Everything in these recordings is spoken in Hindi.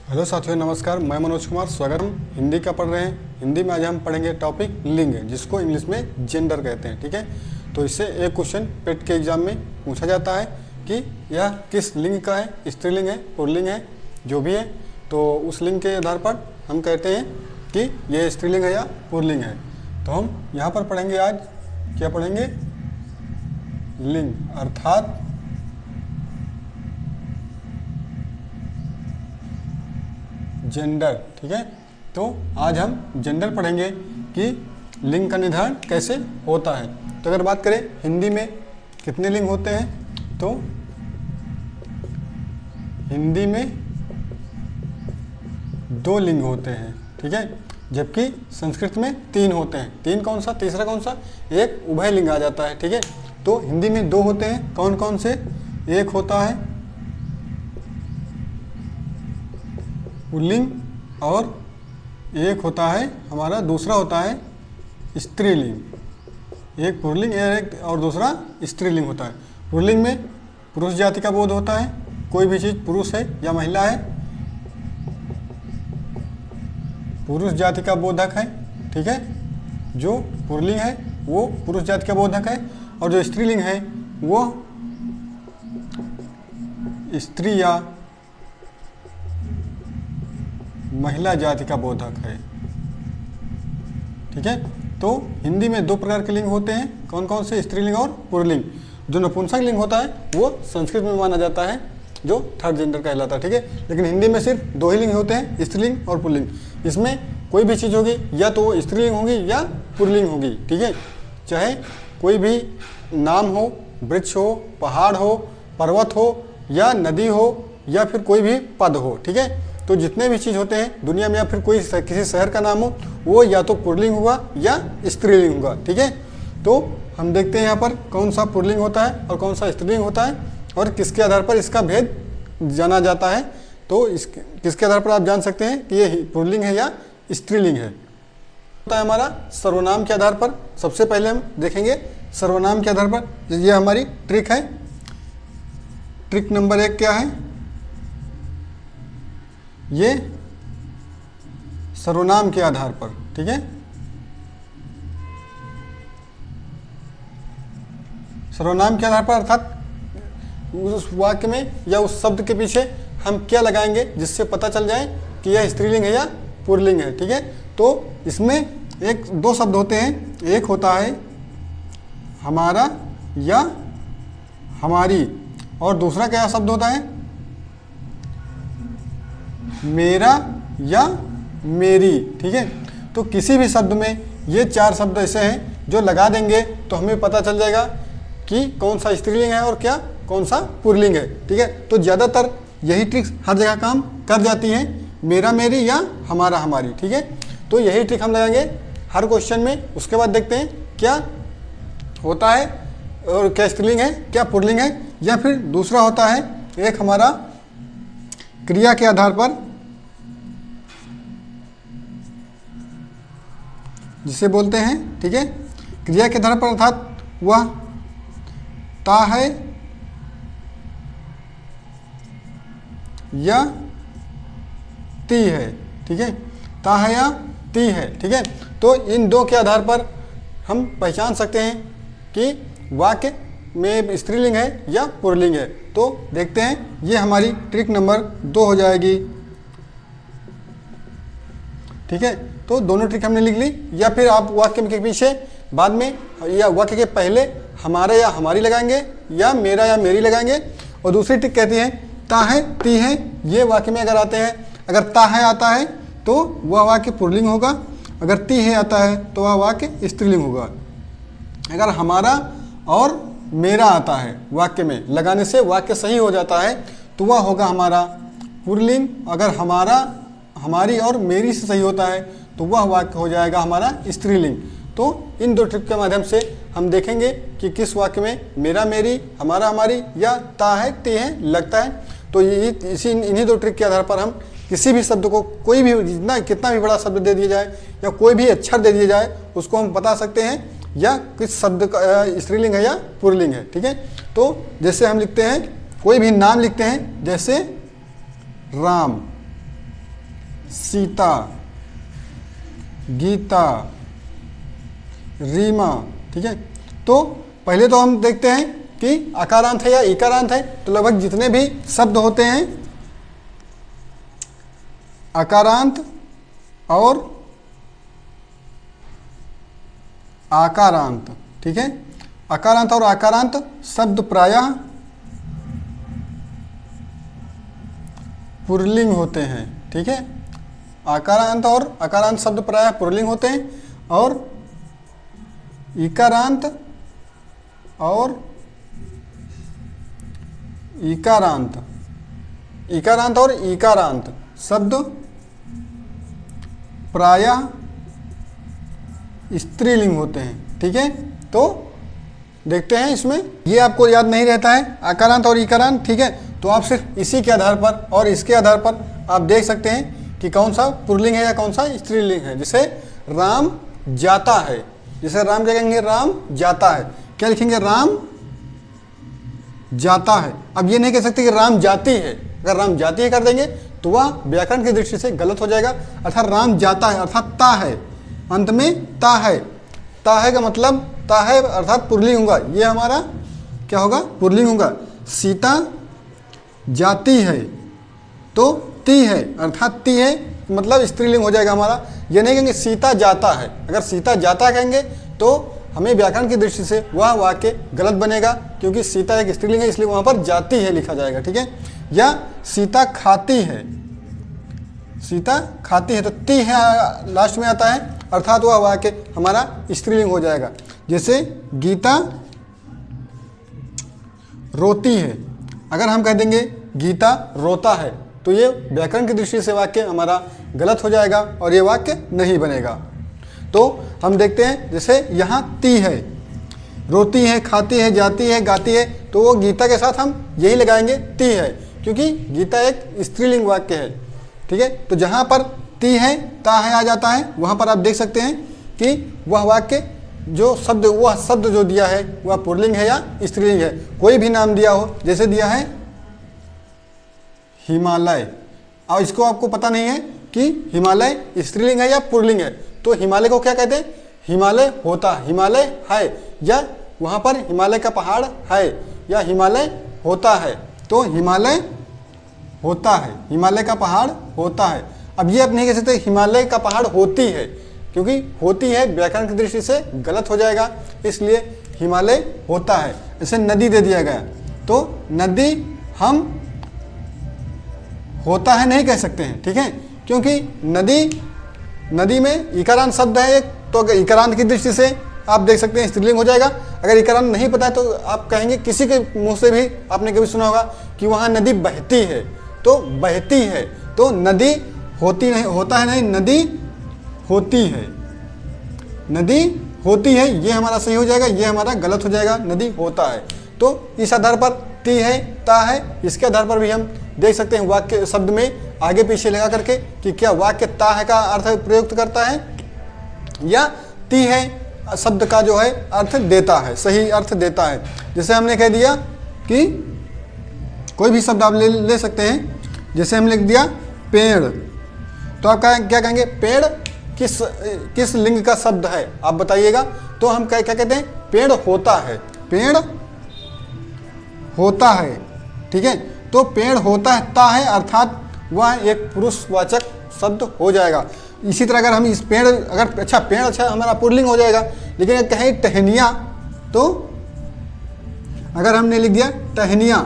हेलो साथियों, नमस्कार। मैं मनोज कुमार, स्वागत। हम हिंदी का पढ़ रहे हैं। हिंदी में आज हम पढ़ेंगे टॉपिक लिंग, जिसको इंग्लिश में जेंडर कहते हैं। ठीक है, तो इससे एक क्वेश्चन पेट के एग्जाम में पूछा जाता है कि यह किस लिंग का है, स्त्रीलिंग है, पुल्लिंग है, जो भी है। तो उस लिंग के आधार पर हम कहते हैं कि यह स्त्रीलिंग है या पुल्लिंग है। तो हम यहाँ पर पढ़ेंगे आज, क्या पढ़ेंगे? लिंग अर्थात जेंडर। ठीक है, तो आज हम जेंडर पढ़ेंगे कि लिंग का निर्धारण कैसे होता है। तो अगर बात करें हिंदी में कितने लिंग होते हैं, तो हिंदी में 2 लिंग होते हैं। ठीक है, जबकि संस्कृत में 3 होते हैं। 3 कौन सा, तीसरा कौन सा? एक उभय लिंग आ जाता है। ठीक है, तो हिंदी में 2 होते हैं। कौन कौन से? एक होता है पुल्लिंग और एक होता है हमारा, दूसरा होता है स्त्रीलिंग। एक पुल्लिंग और दूसरा स्त्रीलिंग होता है। पुल्लिंग में पुरुष जाति का बोध होता है, कोई भी चीज़ पुरुष है या महिला है, पुरुष जाति का बोधक है। ठीक है, जो पुल्लिंग है वो पुरुष जाति का बोधक है, और जो स्त्रीलिंग है वो स्त्री या महिला जाति का बोधक है। ठीक है, तो हिंदी में 2 प्रकार के लिंग होते हैं। कौन कौन से? स्त्रीलिंग और पुल्लिंग। जो नपुंसक लिंग होता है वो संस्कृत में माना जाता है, जो थर्ड जेंडर कहलाता है। ठीक है, लेकिन हिंदी में सिर्फ 2 ही लिंग होते हैं, स्त्रीलिंग और पुल्लिंग। इसमें कोई भी चीज़ होगी या तो वो स्त्रीलिंग होगी या पुल्लिंग होगी। ठीक है, चाहे कोई भी नाम हो, वृक्ष हो, पहाड़ हो, पर्वत हो, या नदी हो, या फिर कोई भी पद हो। ठीक है, तो जितने भी चीज़ होते हैं दुनिया में, या फिर कोई किसी शहर का नाम हो, वो या तो पुल्लिंग होगा या स्त्रीलिंग होगा। ठीक है, तो हम देखते हैं यहाँ पर कौन सा पुल्लिंग होता है और कौन सा स्त्रीलिंग होता है, और किसके आधार पर इसका भेद जाना जाता है। तो किसके आधार पर आप जान सकते हैं कि ये पुल्लिंग है या स्त्रीलिंग है। होता है हमारा सर्वनाम के आधार पर। सबसे पहले हम देखेंगे सर्वनाम के आधार पर। ये हमारी ट्रिक है। ट्रिक नंबर 1 क्या है? ये सर्वनाम के आधार पर। ठीक है, सर्वनाम के आधार पर अर्थात उस वाक्य में या उस शब्द के पीछे हम क्या लगाएंगे जिससे पता चल जाए कि यह स्त्रीलिंग है या पुल्लिंग है। ठीक है, तो इसमें 2 शब्द होते हैं। एक होता है हमारा या हमारी, और दूसरा क्या शब्द होता है? मेरा या मेरी। ठीक है, तो किसी भी शब्द में ये 4 शब्द ऐसे हैं जो लगा देंगे तो हमें पता चल जाएगा कि कौन सा स्त्रीलिंग है और क्या कौन सा पुल्लिंग है। ठीक है, तो ज़्यादातर यही ट्रिक्स हर जगह काम कर जाती हैं, मेरा मेरी या हमारा हमारी। ठीक है, तो यही ट्रिक हम लगाएंगे हर क्वेश्चन में। उसके बाद देखते हैं क्या होता है और क्या स्त्रीलिंग है, क्या पुल्लिंग है। या फिर दूसरा होता है एक हमारा क्रिया के आधार पर, जिसे बोलते हैं, ठीक है, क्रिया के आधार पर, अर्थात वह ता है या ती है। ठीक है, ता है या ती है। ठीक है, तो इन 2 के आधार पर हम पहचान सकते हैं कि वाक्य में स्त्रीलिंग है या पुल्लिंग है। तो देखते हैं, ये हमारी ट्रिक नंबर 2 हो जाएगी। ठीक है, तो दोनों ट्रिक हमने लिख ली। या फिर आप वाक्य के पीछे बाद में या वाक्य के पहले हमारा या हमारी लगाएंगे, या मेरा या मेरी लगाएंगे। और दूसरी ट्रिक कहती है ता है ती है। ये वाक्य में अगर आते हैं, अगर ता है आता है तो वह वाक्य पुल्लिंग होगा, अगर ती है आता है तो वह वाक्य स्त्रीलिंग होगा। अगर हमारा और मेरा आता है वाक्य में लगाने से वाक्य सही हो जाता है तो वह होगा हमारा पुल्लिंग। अगर हमारा हमारी और मेरी से सही होता है तो वह वाक्य हो जाएगा हमारा स्त्रीलिंग। तो इन 2 ट्रिक के माध्यम से हम देखेंगे कि किस वाक्य में मेरा मेरी, हमारा हमारी या ता है ती है लगता है। तो इन्हीं 2 ट्रिक के आधार पर हम किसी भी शब्द को, कोई भी कितना भी बड़ा शब्द दे दिया जाए या कोई भी अक्षर दे दिया जाए, उसको हम बता सकते हैं या किस शब्द का स्त्रीलिंग है या पुल्लिंग है। ठीक है, तो जैसे हम लिखते हैं, कोई भी नाम लिखते हैं, जैसे राम, सीता, गीता, रीमा। ठीक है, तो पहले तो हम देखते हैं कि आकारांत है या इकारांत है। तो लगभग जितने भी शब्द होते हैं आकारांत और आकारांत, ठीक है, आकारांत और आकारांत शब्द प्रायः पुल्लिंग होते हैं। ठीक है, आकारांत और आकारांत शब्द प्रायः पुल्लिंग होते हैं और इकारांत और इकारांत, इकारांत और इकारांत शब्द प्रायः स्त्रीलिंग होते हैं। ठीक है, तो देखते हैं इसमें, ये आपको याद नहीं रहता है आकारांत और इकारांत। ठीक है, तो आप सिर्फ इसी के आधार पर और इसके आधार पर आप देख सकते हैं कि कौन सा पुल्लिंग है या कौन सा स्त्रीलिंग है। जैसे राम जाता है, जैसे राम क्या कहेंगे, राम जाता है, क्या लिखेंगे, राम जाता है। अब ये नहीं कह सकते कि राम जाती है। अगर राम जाती है कर देंगे तो वह व्याकरण की दृष्टि से गलत हो जाएगा। अर्थात राम जाता है अर्थात ता है, अंत में ता है, ता है का मतलब ता है अर्थात पुल्लिंग होगा, ये हमारा क्या होगा, पुल्लिंग होगा। सीता जाती है तो ती है अर्थात ती है मतलब स्त्रीलिंग हो जाएगा हमारा। ये नहीं कहेंगे सीता जाता है। अगर सीता जाता कहेंगे तो हमें व्याकरण की दृष्टि से वह वाक्य गलत बनेगा, क्योंकि सीता एक स्त्रीलिंग है इसलिए वहाँ पर जाती है लिखा जाएगा। ठीक है, या सीता खाती है, सीता खाती है तो ती है लास्ट में आता है अर्थात वह वाक्य हमारा स्त्रीलिंग हो जाएगा। जैसे गीता रोती है, अगर हम कह देंगे गीता रोता है तो ये व्याकरण की दृष्टि से वाक्य हमारा गलत हो जाएगा और ये वाक्य नहीं बनेगा। तो हम देखते हैं जैसे यहाँ ती है, रोती है, खाती है, जाती है, गाती है, तो वो गीता के साथ हम यही लगाएंगे ती है, क्योंकि गीता एक स्त्रीलिंग वाक्य है। ठीक है, तो जहाँ पर ती है ता है आ जाता है, वहाँ पर आप देख सकते हैं कि वह वाक्य जो शब्द, वह शब्द जो दिया है वह पुल्लिंग है या स्त्रीलिंग है। कोई भी नाम दिया हो, जैसे दिया है हिमालय, और इसको आपको पता नहीं है कि हिमालय स्त्रीलिंग है या पुल्लिंग है, तो हिमालय को क्या कहते हैं, हिमालय होता, हिमालय है, या वहाँ पर हिमालय का पहाड़ है, या हिमालय होता है, तो हिमालय होता है, हिमालय का पहाड़ होता है। अब ये आप नहीं कह सकते हिमालय का पहाड़ होती है, क्योंकि होती है व्याकरण की दृष्टि से गलत हो जाएगा, इसलिए हिमालय होता है। जैसे नदी दे दिया गया तो नदी हम होता है नहीं कह सकते हैं। ठीक है, क्योंकि नदी, नदी में इकारांत शब्द है एक, तो अगर इकारांत की दृष्टि से आप देख सकते हैं स्त्रीलिंग हो जाएगा। अगर इकारांत नहीं पता है तो आप कहेंगे, किसी के मुंह से भी आपने कभी सुना होगा कि वहाँ नदी बहती है, तो बहती है, तो नदी होती नहीं, होता है नहीं, नदी होती है, नदी होती है, ये हमारा सही हो जाएगा, ये हमारा गलत हो जाएगा, नदी होता है। तो इस आधार पर ती है ता है, इसके आधार पर भी हम देख सकते हैं वाक्य शब्द में आगे पीछे लगा करके कि क्या वाक्य ता है का अर्थ प्रयुक्त करता है या ती है शब्द का जो है अर्थ देता है, सही अर्थ देता है। जैसे हमने कह दिया कि कोई भी शब्द आप ले सकते हैं, जैसे हम लिख दिया पेड़, तो आप क्या कहेंगे, पेड़ किस लिंग का शब्द है आप बताइएगा। तो हम क्या कहते हैं, पेड़ होता है, पेड़ होता है। ठीक है, तो पेड़ होता है ता है अर्थात वह एक पुरुषवाचक शब्द हो जाएगा। इसी तरह अगर हम इस पेड़, अगर अच्छा पेड़ अच्छा हमारा पुल्लिंग हो जाएगा, लेकिन अगर कहें टहनिया, तो अगर हमने लिख दिया टहनिया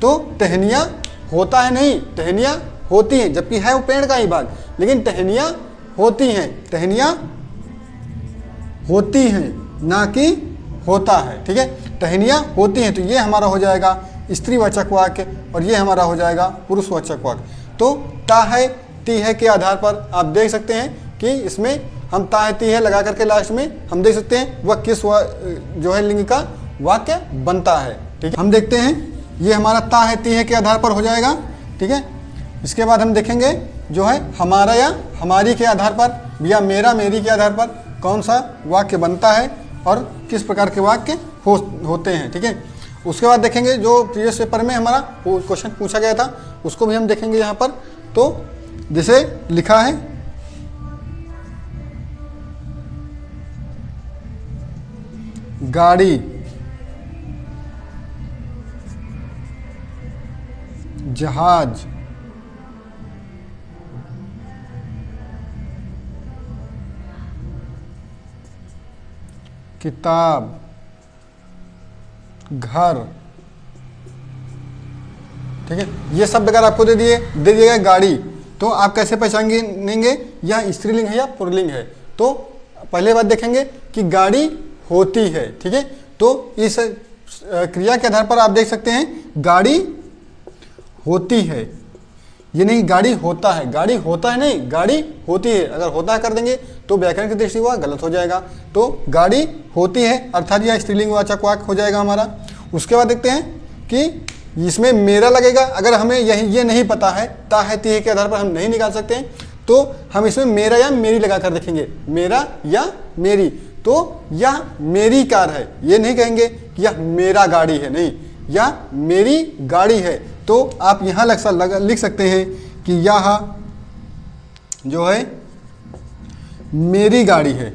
तो टहनिया होता है नहीं, टहनिया होती हैं, जबकि है वो पेड़ का ही भाग, लेकिन टहनिया होती हैं, टहनिया होती हैं ना कि होता है। ठीक है, टहनिया होती हैं, तो ये हमारा हो जाएगा स्त्रीवाचक वाक्य और ये हमारा हो जाएगा पुरुषवाचक वाक्य। तो ता है ती है के आधार पर आप देख सकते हैं कि इसमें हम ता है ती है लगा करके लास्ट में हम देख सकते हैं वह किस जो है लिंग का वाक्य बनता है। ठीक है, हम देखते हैं ये हमारा ता है ती है के आधार पर हो जाएगा। ठीक है, इसके बाद हम देखेंगे जो है हमारा या हमारी के आधार पर या मेरा मेरी के आधार पर कौन सा वाक्य बनता है और किस प्रकार के वाक्य होते हैं। ठीक है, उसके बाद देखेंगे जो प्रीवियस पेपर में हमारा क्वेश्चन पूछा गया था उसको भी हम देखेंगे यहाँ पर। तो जैसे लिखा है गाड़ी, जहाज, किताब, घर, ठीक है। ये शब्द अगर आपको दे दिएगा गाड़ी, तो आप कैसे पहचानेंगे यह स्त्रीलिंग है या पुल्लिंग है। तो पहले बात देखेंगे कि गाड़ी होती है, ठीक है। तो इस क्रिया के आधार पर आप देख सकते हैं गाड़ी होती है, ये नहीं गाड़ी होता है, गाड़ी होता है नहीं, गाड़ी होती है। अगर होता है कर देंगे तो व्याकरण की दृष्टि हुआ गलत हो जाएगा। तो गाड़ी होती है अर्थात यह स्त्रीलिंग वाचक वाक्य हो जाएगा हमारा। उसके बाद देखते हैं कि इसमें मेरा लगेगा। अगर हमें ये नहीं पता है, ता है ती है के आधार पर हम नहीं निकाल सकते हैं, तो हम इसमें मेरा या मेरी लगा कर देखेंगे, मेरा या मेरी। तो यह मेरी कार है, ये नहीं कहेंगे कि यह मेरा गाड़ी है, नहीं, यह मेरी गाड़ी है। तो आप यहाँ लिख सकते हैं कि यह जो है मेरी गाड़ी है,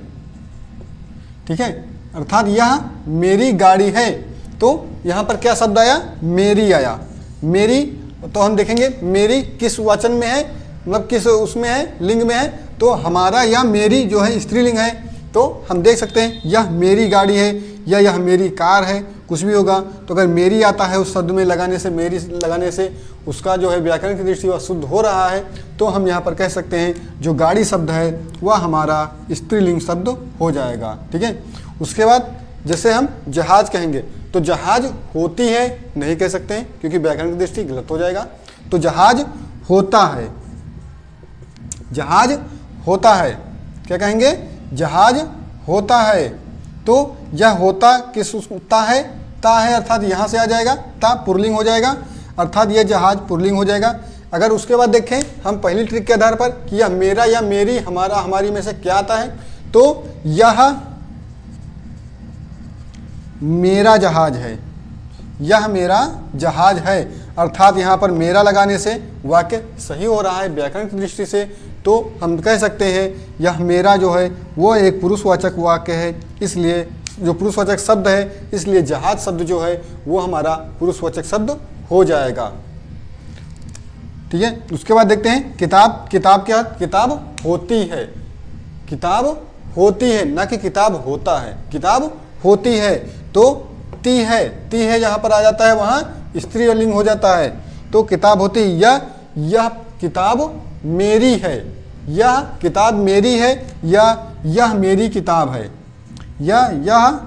ठीक है, अर्थात यह मेरी गाड़ी है। तो यहाँ पर क्या शब्द आया, मेरी आया। मेरी, तो हम देखेंगे मेरी किस वचन में है, मतलब किस उसमें है, लिंग में है। तो हमारा या मेरी जो है स्त्रीलिंग है, तो हम देख सकते हैं यह मेरी गाड़ी है या यह मेरी कार है, कुछ भी होगा। तो अगर मेरी आता है उस शब्द में लगाने से, मेरी लगाने से उसका जो है व्याकरण की दृष्टि वह शुद्ध हो रहा है, तो हम यहाँ पर कह सकते हैं जो गाड़ी शब्द है वह हमारा स्त्रीलिंग शब्द हो जाएगा, ठीक है। उसके बाद जैसे हम जहाज कहेंगे, तो जहाज होती है नहीं कह सकते हैं क्योंकि व्याकरण की दृष्टि गलत हो जाएगा। तो जहाज होता है, जहाज होता है, क्या कहेंगे, जहाज होता है। तो यह होता किस ता है, ता है अर्थात यहाँ से आ जाएगा, ता पुल्लिंग हो जाएगा, अर्थात यह जहाज पुल्लिंग हो जाएगा। अगर उसके बाद देखें हम पहली ट्रिक के आधार पर कि यह मेरा या मेरी, हमारा, हमारी में से क्या आता है, तो यह मेरा जहाज है, यह मेरा जहाज है, अर्थात यहाँ पर मेरा लगाने से वाक्य सही हो रहा है व्याकरण की दृष्टि से। तो हम कह सकते हैं यह मेरा जो है वो एक पुरुषवाचक वाक्य है, इसलिए जो पुरुषवाचक शब्द है, इसलिए जहाज शब्द जो है वो हमारा पुरुषवाचक शब्द हो जाएगा, ठीक है। उसके बाद देखते हैं किताब। किताब क्या, किताब होती है, किताब होती है, ना कि किताब होता है, किताब होती है। तो ती है जहाँ पर आ जाता है वहाँ स्त्रीलिंग हो जाता है। तो किताब होती है, यह किताब मेरी है, यह किताब मेरी है, या यह मेरी किताब है, या यह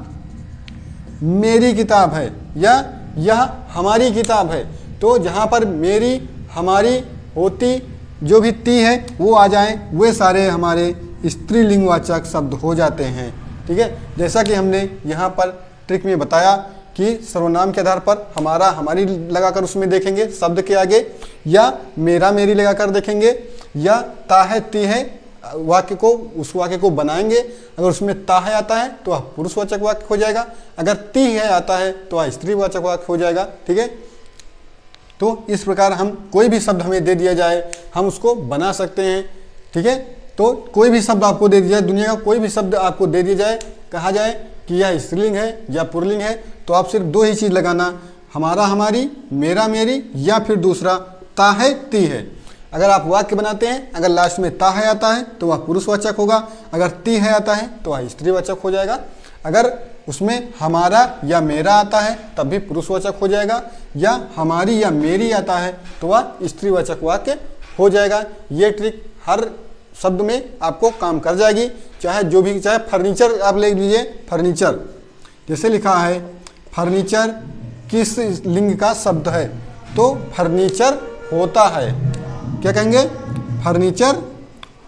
मेरी किताब है, या यह हमारी किताब है। तो जहाँ पर मेरी, हमारी, होती, जो भी ती है वो आ जाएं, वे सारे हमारे स्त्रीलिंगवाचक शब्द हो जाते हैं, ठीक है। जैसा कि हमने यहाँ पर ट्रिक में बताया कि सर्वनाम के आधार पर हमारा, हमारी लगाकर उसमें देखेंगे शब्द के आगे, या मेरा, मेरी लगाकर देखेंगे, या ता है ती है वाक्य को, उस वाक्य को बनाएंगे। अगर उसमें ता है आता है तो वह पुरुषवाचक वाक्य हो जाएगा, अगर ती है आता है तो वह स्त्रीवाचक वाक्य हो जाएगा, ठीक है। तो इस प्रकार हम कोई भी शब्द हमें दे दिया जाए हम उसको बना सकते हैं, ठीक है। तो कोई भी शब्द आपको दे दिया जाए, दुनिया का कोई भी शब्द आपको दे दिया जाए, कहा जाए कि यह स्त्रीलिंग है या पुल्लिंग है, तो आप सिर्फ दो ही चीज़ लगाना, हमारा, हमारी, मेरा, मेरी, या फिर दूसरा ता है ती है। अगर आप वाक्य बनाते हैं, अगर लास्ट में ता है आता है तो वह पुरुषवाचक होगा, अगर ती है आता है तो वह स्त्रीवाचक हो जाएगा। अगर उसमें हमारा या मेरा आता है तब भी पुरुषवाचक हो जाएगा, या हमारी या मेरी आता है तो वह स्त्रीवाचक वाक्य हो जाएगा। ये ट्रिक हर शब्द में आपको काम कर जाएगी, चाहे जो भी, चाहे फर्नीचर आप ले लीजिए, फर्नीचर जैसे लिखा है फर्नीचर किस लिंग का शब्द है, तो फर्नीचर होता है, क्या कहेंगे, फर्नीचर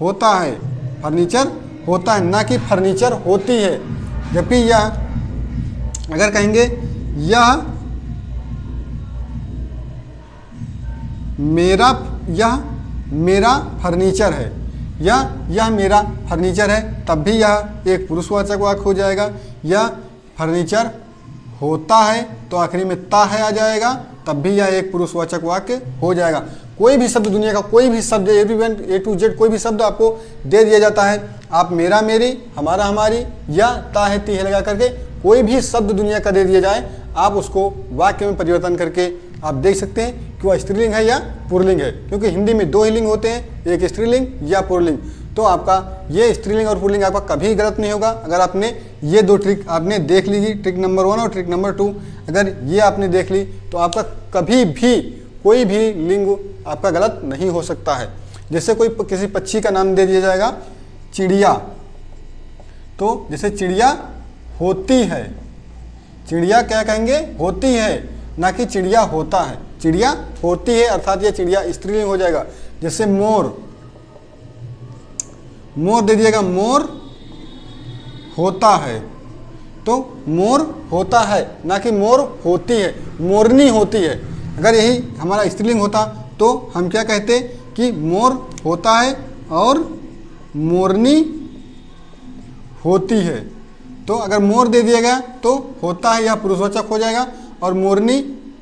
होता है, फर्नीचर होता है, ना कि फर्नीचर होती है। जबकि यह अगर कहेंगे यह मेरा फर्नीचर है, या यह मेरा फर्नीचर है, तब भी यह एक पुरुषवाचक वाक्य हो जाएगा। या फर्नीचर होता है तो आखिरी में ता है आ जाएगा, तब भी यह एक पुरुषवाचक वाक्य हो जाएगा। कोई भी शब्द, दुनिया का कोई भी शब्द, A to Z कोई भी शब्द आपको दे दिया जाता है, आप मेरा मेरी, हमारा हमारी या ता है ती है लगा करके कोई भी शब्द दुनिया का दे दिया जाए, आप उसको वाक्य में परिवर्तन करके आप देख सकते हैं कि वह स्त्रीलिंग है या पुल्लिंग है, क्योंकि हिंदी में दो ही लिंग होते हैं, एक स्त्रीलिंग या पुल्लिंग। तो आपका ये स्त्रीलिंग और पुल्लिंग आपका कभी गलत नहीं होगा अगर आपने ये दो ट्रिक आपने देख लीजिए, ट्रिक नंबर 1 और ट्रिक नंबर 2, अगर ये आपने देख ली तो आपका कभी भी कोई भी लिंग आपका गलत नहीं हो सकता है। जैसे कोई किसी पक्षी का नाम दे दिया जाएगा चिड़िया, तो जैसे चिड़िया होती है, चिड़िया क्या कहेंगे, होती है, ना कि चिड़िया होता है। चिड़िया होती है अर्थात यह चिड़िया स्त्रीलिंग हो जाएगा। जैसे मोर, मोर दे दिएगा, मोर होता है, तो मोर होता है ना कि मोर होती है, मोरनी होती है। अगर यही हमारा स्त्रीलिंग होता तो हम क्या कहते कि मोर होता है और मोरनी होती है। तो अगर मोर दे दिया गया तो होता है यह पुरुषवाचक हो जाएगा और मोरनी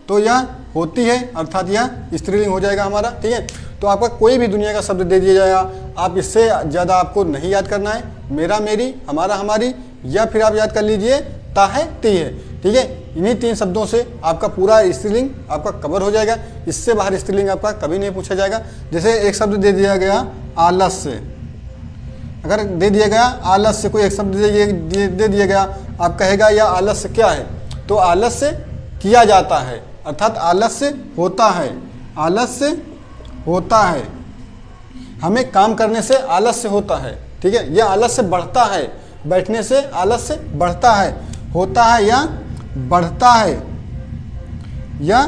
तो यह होती है अर्थात यह स्त्रीलिंग हो जाएगा हमारा। ठीक है, तो आपका कोई भी दुनिया का शब्द दे दिया जाएगा, आप इससे ज़्यादा आपको नहीं याद करना है, मेरा मेरी, हमारा हमारी, या फिर आप याद कर लीजिए ता है ती है। ठीक है, इन्हीं 3 शब्दों से आपका पूरा स्त्रीलिंग आपका कवर हो जाएगा, इससे बाहर स्त्रीलिंग आपका कभी नहीं पूछा जाएगा। जैसे एक शब्द दे दिया गया आलस्य, अगर दे दिया गया आलस्य, कोई एक शब्द दे दिया गया, आप कहेगा यह आलस्य क्या है, तो आलस्य किया जाता है अर्थात आलस्य होता है, आलस्य होता है, हमें काम करने से आलस्य होता है। ठीक है, यह आलस्य बढ़ता है, बैठने से आलस्य बढ़ता है, होता है या बढ़ता है या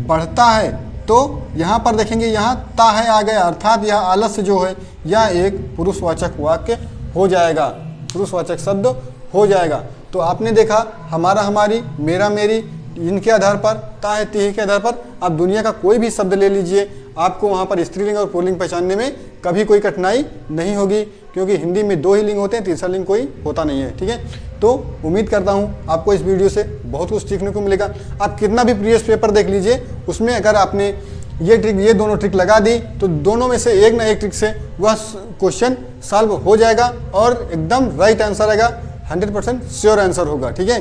बढ़ता है। तो यहाँ पर देखेंगे यहाँ ता है आ गया अर्थात यह आलस्य जो है यह एक पुरुषवाचक वाक्य हो जाएगा, पुरुषवाचक शब्द हो जाएगा। तो आपने देखा हमारा हमारी, मेरा मेरी, इनके आधार पर, ता है ती है के आधार पर आप दुनिया का कोई भी शब्द ले लीजिए, आपको वहाँ पर स्त्रीलिंग और पुल्लिंग पहचानने में कभी कोई कठिनाई नहीं होगी, क्योंकि हिंदी में 2 ही लिंग होते हैं, तीसरा लिंग कोई होता नहीं है। ठीक है, तो उम्मीद करता हूँ आपको इस वीडियो से बहुत कुछ सीखने को मिलेगा। आप कितना भी प्रीवियस पेपर देख लीजिए, उसमें अगर आपने ये दोनों ट्रिक लगा दी तो दोनों में से एक ना एक ट्रिक से वह क्वेश्चन सॉल्व हो जाएगा और एकदम राइट आंसर आएगा, 100% श्योर आंसर होगा। ठीक है,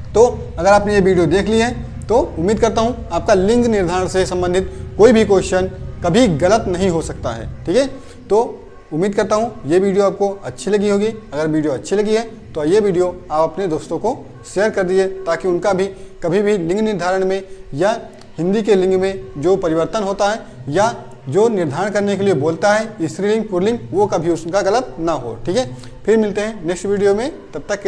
तो अगर आपने ये वीडियो देख ली है तो उम्मीद करता हूँ आपका लिंग निर्धारण से संबंधित कोई भी क्वेश्चन कभी गलत नहीं हो सकता है। ठीक है, तो उम्मीद करता हूँ ये वीडियो आपको अच्छी लगी होगी। अगर वीडियो अच्छी लगी है तो ये वीडियो आप अपने दोस्तों को शेयर कर दीजिए, ताकि उनका भी कभी भी लिंग निर्धारण में या हिंदी के लिंग में जो परिवर्तन होता है या जो निर्धारण करने के लिए बोलता है स्त्रीलिंग पुल्लिंग, वो कभी उसका गलत ना हो। ठीक है, फिर मिलते हैं नेक्स्ट वीडियो में, तब तक के